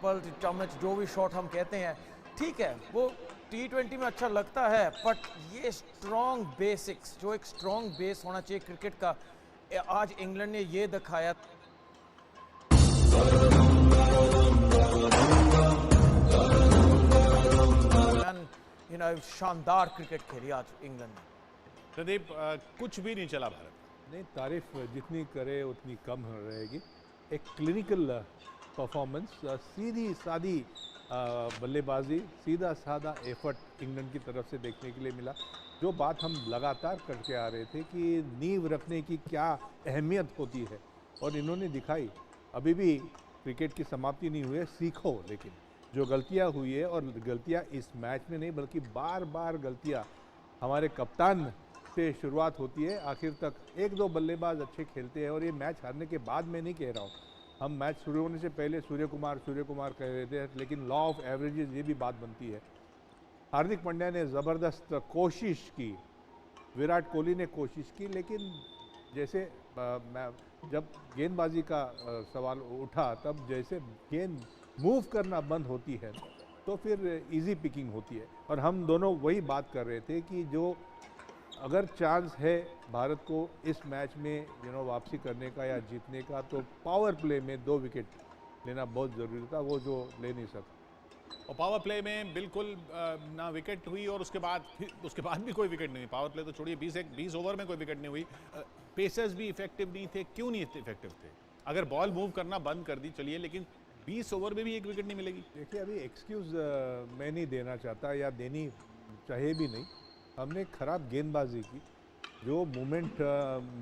Triple चम्मच जो भी शॉट हम कहते हैं, ठीक है वो T20 में अच्छा लगता है, बट ये स्ट्रॉन्ग बेसिक्स जो एक स्ट्रॉन्ग बेस होना चाहिए क्रिकेट का, आज इंग्लैंड ने ये दिखाया। शानदार क्रिकेट खेली आज इंग्लैंड ने। प्रदीप, कुछ भी नहीं चला भारत। नहीं, तारीफ जितनी करे उतनी कम रहेगी। एक क्लिनिकल परफॉर्मेंस, सीधी सादी बल्लेबाजी, सीधा सादा एफर्ट इंग्लैंड की तरफ से देखने के लिए मिला। जो बात हम लगातार करके आ रहे थे कि नींव रखने की क्या अहमियत होती है, और इन्होंने दिखाई। अभी भी क्रिकेट की समाप्ति नहीं हुई है, सीखो। लेकिन जो गलतियां हुई है, और गलतियां इस मैच में नहीं बल्कि बार बार गलतियां हमारे कप्तान से शुरुआत होती है, आखिर तक एक दो बल्लेबाज अच्छे खेलते हैं। और ये मैच हारने के बाद मैं नहीं कह रहा हूँ, हम मैच शुरू होने से पहले सूर्य कुमार कह रहे थे, लेकिन लॉ ऑफ एवरेजेस ये भी बात बनती है। हार्दिक पांड्या ने ज़बरदस्त कोशिश की, विराट कोहली ने कोशिश की, लेकिन जैसे जब गेंदबाजी का सवाल उठा, तब जैसे गेंद मूव करना बंद होती है तो फिर इजी पिकिंग होती है। और हम दोनों वही बात कर रहे थे कि जो अगर चांस है भारत को इस मैच में वापसी करने का या जीतने का, तो पावर प्ले में 2 विकेट लेना बहुत ज़रूरी था, वो जो ले नहीं सका। और पावर प्ले में बिल्कुल ना विकेट हुई, और उसके बाद भी कोई विकेट नहीं हुई। पावर प्ले तो छोड़िए, 20 ओवर में कोई विकेट नहीं हुई। पेसर्स भी इफेक्टिव नहीं थे। क्यों नहीं इफेक्टिव थे? अगर बॉल मूव करना बंद कर दी चलिए, लेकिन 20 ओवर में भी एक विकेट नहीं मिलेगी। देखिए, अभी एक्सक्यूज़ मैं नहीं देना चाहता, या देनी चाहिए भी नहीं। हमने खराब गेंदबाजी की, जो मूवमेंट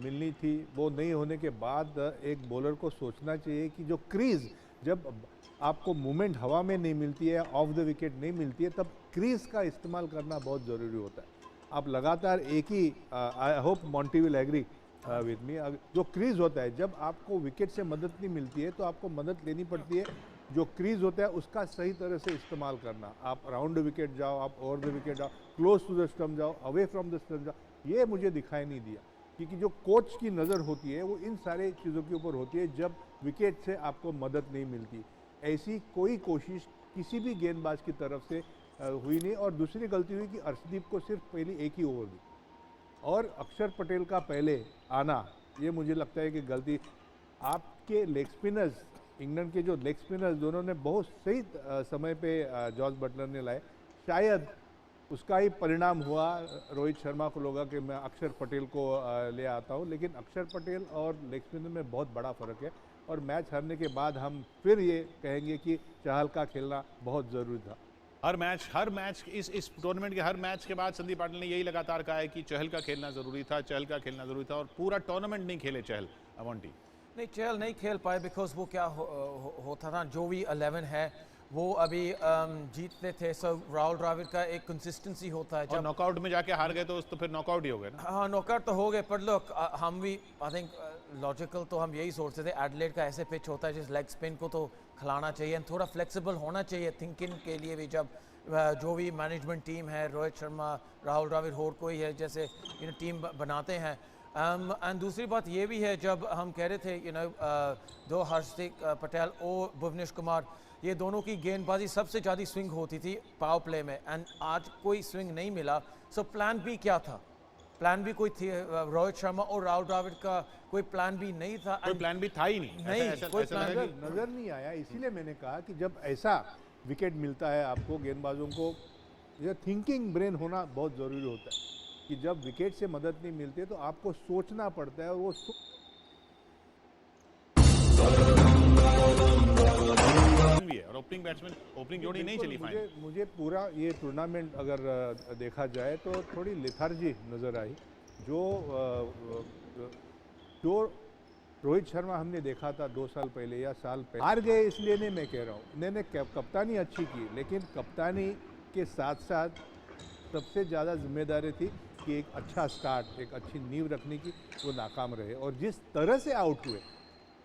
मिलनी थी वो नहीं होने के बाद एक बॉलर को सोचना चाहिए कि जो क्रीज़, जब आपको मूवमेंट हवा में नहीं मिलती है, ऑफ द विकेट नहीं मिलती है, तब क्रीज़ का इस्तेमाल करना बहुत ज़रूरी होता है। आप लगातार एक ही, I hope Monty will agree with me, जो क्रीज़ होता है, जब आपको विकेट से मदद नहीं मिलती है तो आपको मदद लेनी पड़ती है। जो क्रीज़ होता है उसका सही तरह से इस्तेमाल करना। आप राउंड विकेट जाओ, आप ओवर द विकेट जाओ, क्लोज टू द स्टंप जाओ, अवे फ्रॉम द स्टंप जाओ, ये मुझे दिखाई नहीं दिया। क्योंकि जो कोच की नज़र होती है वो इन सारे चीज़ों के ऊपर होती है, जब विकेट से आपको मदद नहीं मिलती। ऐसी कोई कोशिश किसी भी गेंदबाज की तरफ से हुई नहीं। और दूसरी गलती हुई कि अर्शदीप को सिर्फ पहली एक ही ओवर दी, और अक्षर पटेल का पहले आना, ये मुझे लगता है कि गलती। आपके लेग स्पिनर्स, इंग्लैंड के जो लेग स्पिनर्स, दोनों ने बहुत सही समय पे जॉस बटलर ने लाए, शायद उसका ही परिणाम हुआ। रोहित शर्मा को लगा कि मैं अक्षर पटेल को ले आता हूं, लेकिन अक्षर पटेल और लेग स्पिनर में बहुत बड़ा फ़र्क है। और मैच हारने के बाद हम फिर ये कहेंगे कि चहल का खेलना बहुत ज़रूरी था। हर मैच इस टूर्नामेंट के हर मैच के बाद संदीप पाटिल ने यही लगातार कहा है कि चहल का खेलना ज़रूरी था, चहल का खेलना ज़रूरी था। और पूरा टूर्नामेंट नहीं खेले चहल। अवंटी नहीं, चहल नहीं खेल पाए बिकॉज वो क्या होता था, जो भी 11 है वो अभी जीतते थे। सो राहुल द्रविड़ का एक कंसिस्टेंसी होता है। जब नॉकआउट में जाके हार गए तो फिर नॉकआउट ही हो गए ना। हाँ, नॉकआउट तो हो गए, पर लोग हम भी आई थिंक लॉजिकल तो हम यही सोचते थे, एडिलेड का ऐसे पिच होता है जिस लेग स्पिन को तो खिलाना चाहिए, थोड़ा फ्लेक्सिबल होना चाहिए थिंकिंग के लिए भी। जब जो भी मैनेजमेंट टीम है, रोहित शर्मा, राहुल द्रविड़ और कोई है, जैसे टीम बनाते हैं। एंड दूसरी बात ये भी है, जब हम कह रहे थे दो हार्दिक पटेल और भुवनेश कुमार, ये दोनों की गेंदबाजी सबसे ज़्यादा स्विंग होती थी पावर प्ले में, एंड आज कोई स्विंग नहीं मिला। सो प्लान बी क्या था? प्लान बी कोई थी? रोहित शर्मा और राहुल द्रविड़ का कोई प्लान बी नहीं था। कोई प्लान बी था ही नहीं। कोई प्लान नजर नहीं आया। इसीलिए मैंने कहा कि जब ऐसा विकेट मिलता है आपको, गेंदबाजों को यह थिंकिंग ब्रेन होना बहुत ज़रूरी होता है कि जब विकेट से मदद नहीं मिलती है तो आपको सोचना पड़ता है। और वो भी है, और ओपनिंग जोड़ी नहीं चली। मुझे पूरा ये टूर्नामेंट अगर देखा जाए तो थोड़ी लेथार्जी नज़र आई। जो रोहित शर्मा हमने देखा था 2 साल पहले या साल पहले, हार गए इसलिए नहीं मैं कह रहा हूँ, इन्होंने कप्तानी अच्छी की, लेकिन कप्तानी के साथ साथ सबसे ज़्यादा जिम्मेदारी थी कि एक अच्छा स्टार्ट, एक अच्छी नींव रखने की, वो नाकाम रहे। और जिस तरह से आउट हुए,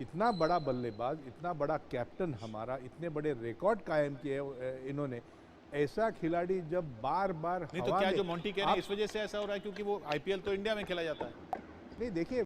इतना बड़ा बल्लेबाज, इतना बड़ा कैप्टन हमारा, इतने बड़े रिकॉर्ड कायम किए इन्होंने। ऐसा खिलाड़ी जब बार बार नहीं, तो क्या जो मोंटी कह रहे हैं इस वजह से ऐसा हो रहा है क्योंकि वो आईपीएल तो इंडिया में खेला जाता है? नहीं, देखिए